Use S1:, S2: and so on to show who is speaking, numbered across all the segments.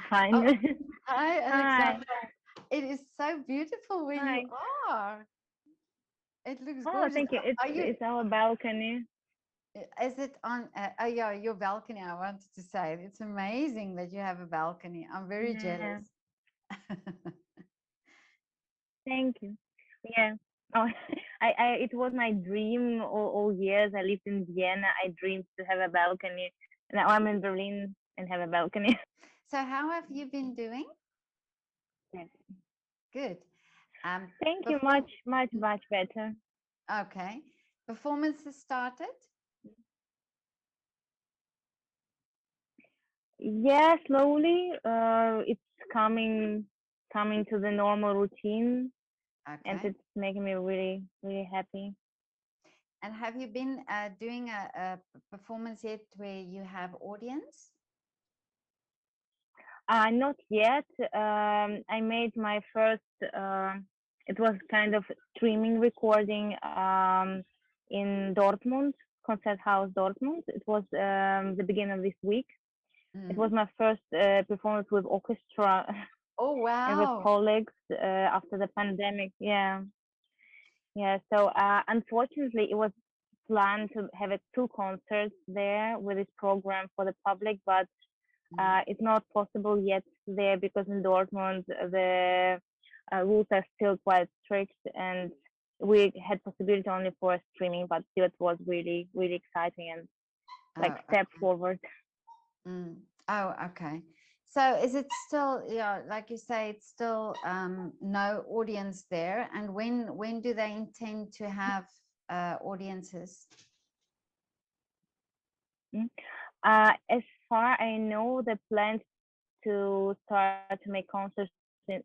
S1: Fine.
S2: Oh, hi,
S1: Hi.
S2: Alexandra. It is so beautiful where you
S1: Hi.
S2: are. It looks
S1: Oh,
S2: gorgeous.
S1: thank you. It's
S2: Are you,
S1: it's our balcony.
S2: is it on, oh yeah, your balcony? I wanted to say it's amazing that you have a balcony. I'm very
S1: Yeah.
S2: jealous.
S1: Thank you. Yeah. Oh, I it was my dream all years. I lived in Vienna. I dreamed to have a balcony. Now I'm in Berlin and have a balcony.
S2: So, how have you been doing?
S1: Yes.
S2: Good.
S1: Thank you.
S2: Before,
S1: Much better.
S2: okay, performance has started.
S1: Yeah, slowly. It's coming to the normal routine, and
S2: Okay.
S1: it's making me really happy.
S2: And have you been doing a performance yet where you have audience?
S1: Not yet. I made my first. It was kind of streaming recording in Dortmund, Concert House Dortmund. It was the beginning of this week. It was
S2: Mm.
S1: my first performance with orchestra
S2: Oh,
S1: and with
S2: wow.
S1: colleagues after the pandemic. Yeah, yeah. So unfortunately, it was planned to have two concerts there with this program for the public, but
S2: Mm.
S1: it's not possible yet there because in Dortmund the rules are still quite strict, and we had possibility only for streaming, but still it was really exciting and like
S2: Oh,
S1: step forward.
S2: mm. Oh, okay. So is it still, yeah, like you say, it's still no audience there? And when do they intend to have audiences?
S1: Mm. As far I know, the plans to start to make concerts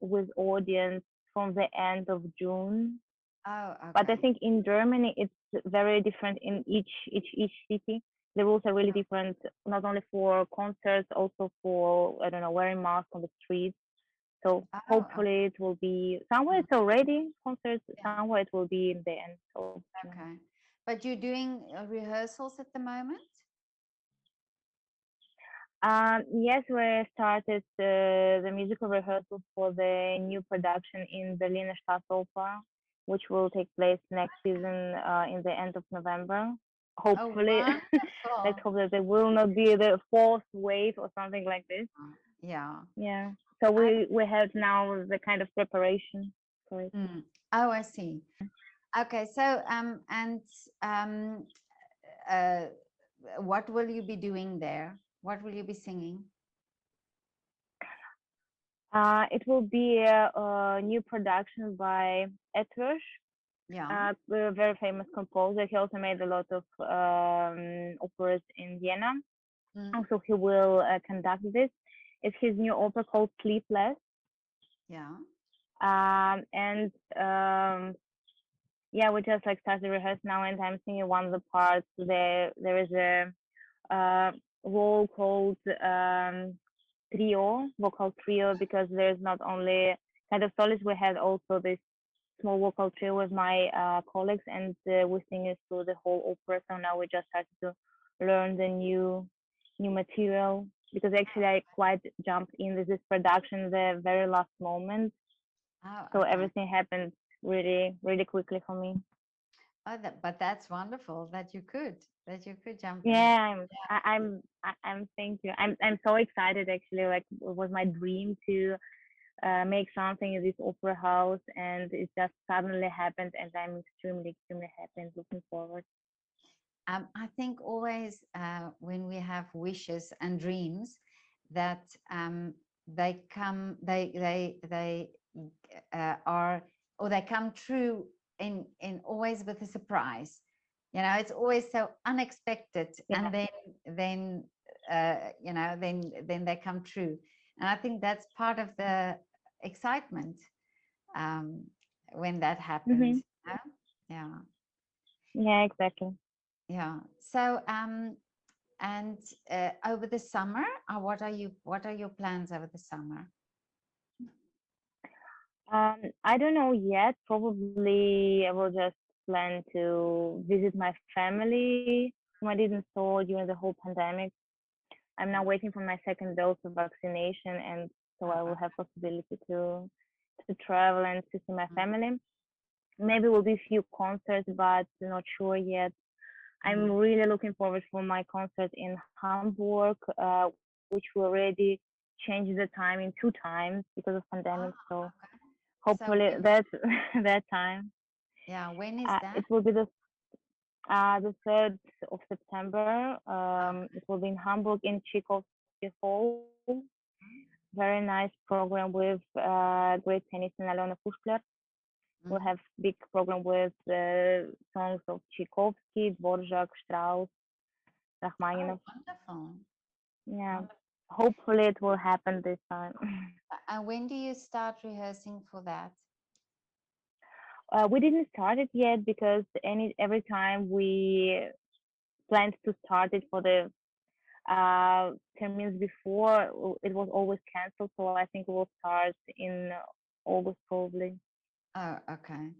S1: with audience from the end of June.
S2: Oh,
S1: But I
S2: okay.
S1: think in Germany it's very different in each city. The rules are really different, not only for concerts, also for I don't know wearing masks on the streets. So
S2: Oh,
S1: hopefully it will be somewhere
S2: okay.
S1: it's already concerts,
S2: Yeah,
S1: somewhere it will be in the end of June.
S2: okay. But you're doing rehearsals at the moment?
S1: Yes, we started the musical rehearsals for the new production in Berliner Staatsoper, which will take place next season in the end of November.
S2: Oh,
S1: Hopefully, let's
S2: wonderful.
S1: hope that there will not be the fourth wave or something like this.
S2: Yeah.
S1: Yeah. So
S2: I,
S1: we have now the kind of preparation for it.
S2: mm. Oh, I see. Okay, so and um, uh, what will you be doing there? What will you be singing?
S1: It will be a new production by Etrush,
S2: Yeah.
S1: a very famous composer. He also made a lot of operas in Vienna.
S2: Mm.
S1: Also, he will conduct this. It's his new opera called Sleepless.
S2: Yeah.
S1: And yeah, we just like started rehearsing now, and I'm singing one of the parts. There is a uh, role called trio, vocal trio, because there's not only kind of soloist, we had also this small vocal trio with my colleagues, and we sing it through the whole opera. So now we just started to learn the new material because actually I quite jumped in with this production the very last moment,
S2: Oh,
S1: so
S2: okay.
S1: everything happened really quickly for me.
S2: Oh, but that's wonderful that you could jump in.
S1: Yeah, I'm thank you. I'm so excited actually. Like it was my dream to make something in this opera house, and it just suddenly happened, and I'm extremely happy and looking forward.
S2: I think always when we have wishes and dreams, that they come, they are, or they come true in always with a surprise. You know, it's always so unexpected,
S1: Yeah.
S2: and then then they come true, and I think that's part of the excitement um, when that
S1: Mm-hmm.
S2: happens. You know? Yeah,
S1: Yeah, exactly.
S2: yeah. So and over the summer, what are your plans over the summer?
S1: I don't know yet. Probably I will just plan to visit my family whom I didn't saw during the whole pandemic. I'm now waiting for my second dose of vaccination, and so I will
S2: Oh,
S1: have possibility to travel and to see my
S2: okay.
S1: family. Maybe will be few concerts, but not sure yet. I'm
S2: Mm.
S1: really looking forward for my concert in Hamburg, which we already changed the time in two times because of pandemic.
S2: Oh,
S1: So
S2: okay. So
S1: hopefully
S2: when,
S1: that that time.
S2: yeah, when is that?
S1: It will be the 3rd of September.
S2: Okay.
S1: It will be in Hamburg in Tchaikovsky Hall. Very nice program with great pianist and Alona Pushkler. We'll
S2: Mm.
S1: have big program with songs of Tchaikovsky, Dvorak, Strauss,
S2: Oh,
S1: Rachmaninoff.
S2: wonderful.
S1: Yeah,
S2: Wonderful.
S1: hopefully it will happen this time.
S2: And when do you start rehearsing for that?
S1: We didn't start it yet because every time we planned to start it for the termines before, it was always canceled. So I think we'll start in August probably.
S2: Oh, okay.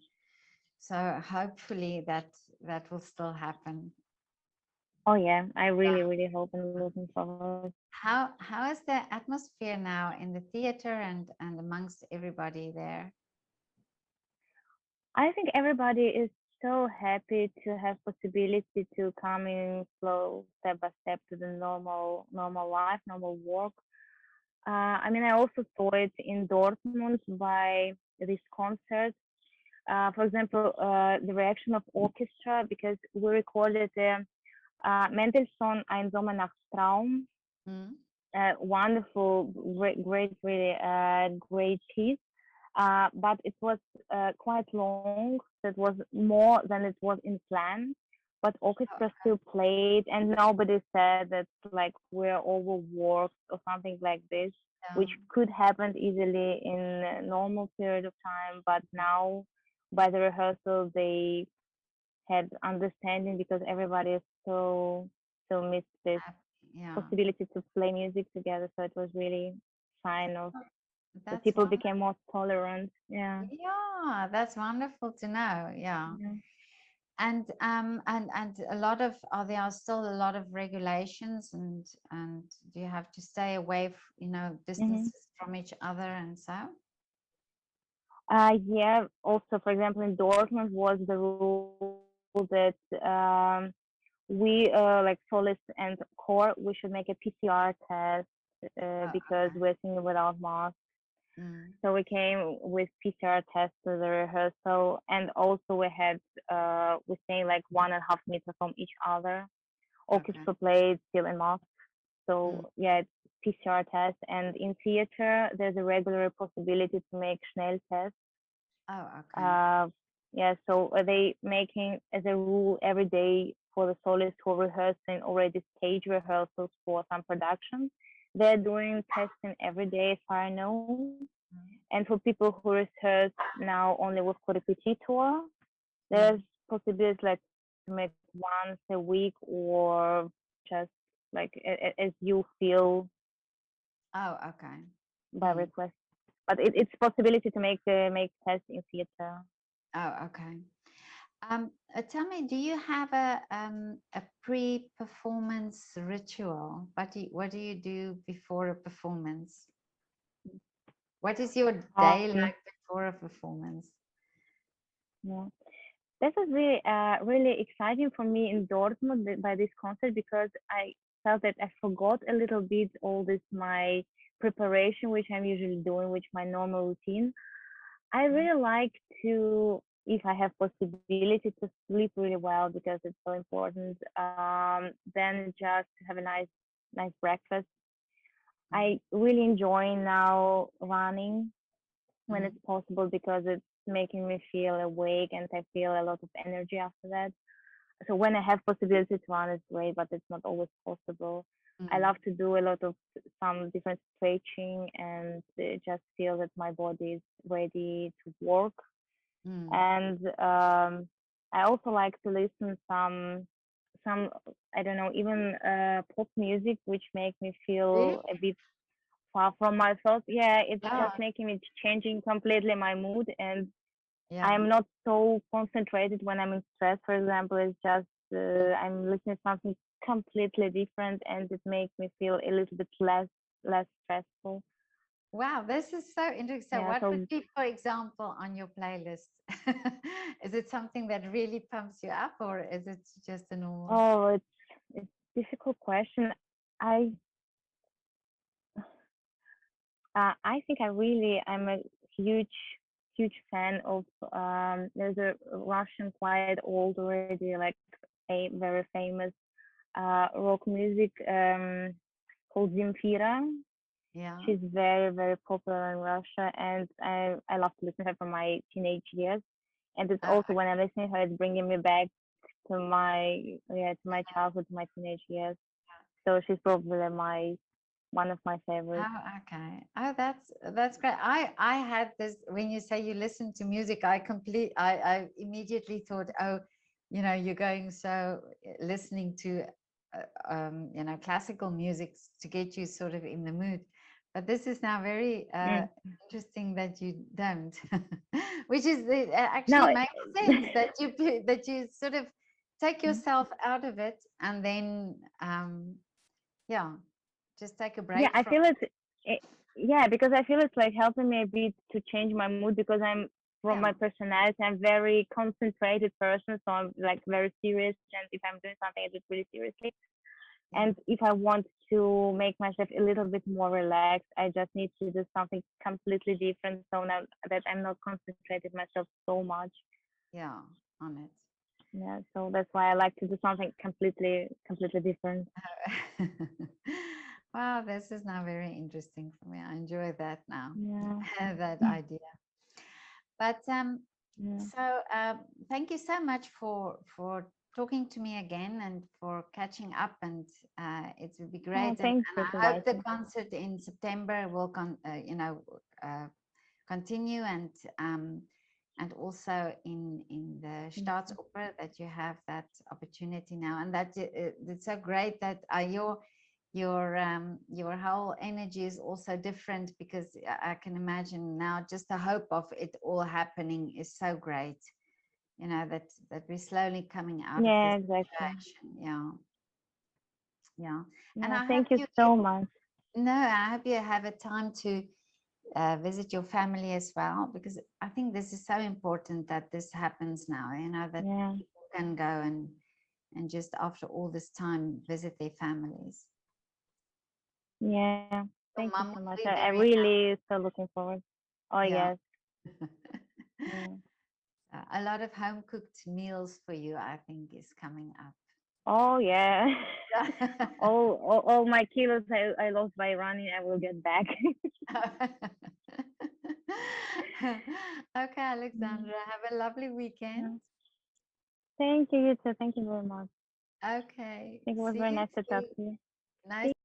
S2: So hopefully that will still happen.
S1: Oh yeah, I
S2: Yeah.
S1: really, really hope and looking forward.
S2: How is the atmosphere now in the theater and amongst everybody there?
S1: I think everybody is so happy to have possibility to come in slow step by step to the normal life, normal work. I mean, I also saw it in Dortmund by this concert. For example, the reaction of orchestra because we recorded Mendelssohn Ein Sommernachtstraum,
S2: Mm.
S1: wonderful, great, really great piece. But it was quite long. So it was more than it was in plan. But
S2: Oh,
S1: orchestra
S2: okay.
S1: still played, and nobody said that like we're overworked or something like this, which
S2: Yeah.
S1: could happen easily in a normal period of time. But now, by the rehearsal, they had understanding because everybody is so missed this
S2: Happy. Yeah.
S1: possibility to play music together. So it was really sign of
S2: Oh,
S1: that
S2: that's
S1: people
S2: wonderful.
S1: became more tolerant. Yeah.
S2: Yeah, that's wonderful to know. Yeah.
S1: Yeah.
S2: And a lot of are there are still a lot of regulations and do you have to stay away
S1: Mm-hmm.
S2: distances from each other and so?
S1: Yeah. Also, for example, in Dortmund was the rule that we like soloist and core we should make a PCR test
S2: Oh,
S1: because
S2: okay.
S1: we're singing without mask.
S2: Mm,
S1: So we came with PCR tests to the rehearsal, and also we staying like 1.5 meters from each other.
S2: okay.
S1: Orchestra played still in mask.
S2: Mm,
S1: So yeah, it's PCR test, and in theater there's a regular possibility to make Schnell test.
S2: oh, okay.
S1: Uh, yeah, so are they making as a rule every day for the soloists who are rehearsing already stage rehearsals for some productions? They're doing testing every day, as far I know.
S2: Mm,
S1: And for people who rehearse now only with correpetitor, there's
S2: mm.
S1: possibilities like to make once a week or just like as you feel
S2: Oh, okay.
S1: by
S2: Mm.
S1: request. But it's possibility to make tests in theater.
S2: Oh, okay. Tell me, do you have a pre-performance ritual? What do you do before a performance? What is your day
S1: Um,
S2: like before a performance?
S1: yeah. This was really exciting for me in Dortmund by this concert because I felt that I forgot a little bit all this my preparation, which I'm usually doing, which my normal routine. I
S2: Mm,
S1: really like to, if I have possibility to sleep really well because it's so important. Then just have a nice breakfast.
S2: mm,
S1: I really enjoy now running when
S2: mm,
S1: it's possible because it's making me feel awake and I feel a lot of energy after that. So when I have possibility to run, it's great, but it's not always possible. I
S2: mm,
S1: love to do a lot of some different stretching and just feel that my body is ready to work.
S2: mm.
S1: And I also like to listen some I don't know even pop music, which make me
S2: Really?
S1: feel a bit far from my thoughts. Yeah, it's
S2: Yeah.
S1: just making me changing completely my mood, and
S2: Yeah.
S1: I'm not so concentrated when I'm in stress. For example, it's just I'm listening to something completely different, and it makes me feel a little bit less stressful.
S2: Wow, this is so interesting. So
S1: Yeah.
S2: what would
S1: So
S2: be, for example, on your playlist? Is it something that really pumps you up, or is it just a normal?
S1: oh, it's difficult question. I I think I'm a huge fan of there's a Russian quite old already like a very famous rock music called Zemfira.
S2: Yeah.
S1: She's very popular in Russia, and I love to listen to her from my teenage years. And it's
S2: Uh,
S1: also when I listen to her, it's bringing me back to my childhood, to my teenage years. So she's probably my one of my favorites.
S2: oh, okay. Oh, that's great. I had this when you say you listen to music, I immediately thought, oh, you're going so listening to classical music to get you sort of in the mood. But this is now very
S1: Mm.
S2: interesting that you don't, which is
S1: Now,
S2: actually makes sense that that you sort of take yourself out of it and then yeah, just take a
S1: yeah,
S2: break
S1: I
S2: from.
S1: feel it, yeah, because I feel it's like helping me a bit to change my mood because I'm from
S2: Yeah,
S1: my personality, I'm very concentrated person, so I'm like very serious, and if I'm doing something, I do it really seriously.
S2: yeah,
S1: And if I want to make myself a little bit more relaxed, I just need to do something completely different. So now that I'm not concentrated myself so much,
S2: yeah, on it.
S1: yeah. So that's why I like to do something completely different.
S2: Wow, this is now very interesting for me. I enjoy that now,
S1: Yeah,
S2: that idea. But
S1: yeah.
S2: so thank you so much for talking to me again and for catching up. And it will be
S1: Oh,
S2: great.
S1: thanks
S2: And
S1: for
S2: I hope the
S1: inviting.
S2: concert in September will uh, continue and also in the Staatsoper that you have that opportunity now, and that it's so great that your whole energy is also different because I can imagine now just the hope of it all happening is so great, that we're slowly coming out of
S1: Yeah,
S2: this
S1: exactly.
S2: situation. Yeah, yeah. And
S1: Yeah,
S2: I hope
S1: thank you so much.
S2: I hope you have a time to visit your family as well, because I think this is so important that this happens now, that
S1: Yeah,
S2: people can go and just after all this time visit their families.
S1: yeah. Thank
S2: Your
S1: you so
S2: mom
S1: much.
S2: will
S1: I
S2: be very
S1: really so looking forward. Oh
S2: happy. Yeah.
S1: yes. Yeah.
S2: A lot of home cooked meals for you, I think, is coming
S1: Oh yeah.
S2: up.
S1: All my kilos I lost by running, I will get back.
S2: Okay,
S1: Mm,
S2: Alexandra, have a lovely weekend.
S1: yeah. Thank you, you too. Thank you very much.
S2: Okay,
S1: I think it was
S2: see
S1: very
S2: you
S1: nice to talk
S2: too.
S1: to you.
S2: Nice.
S1: See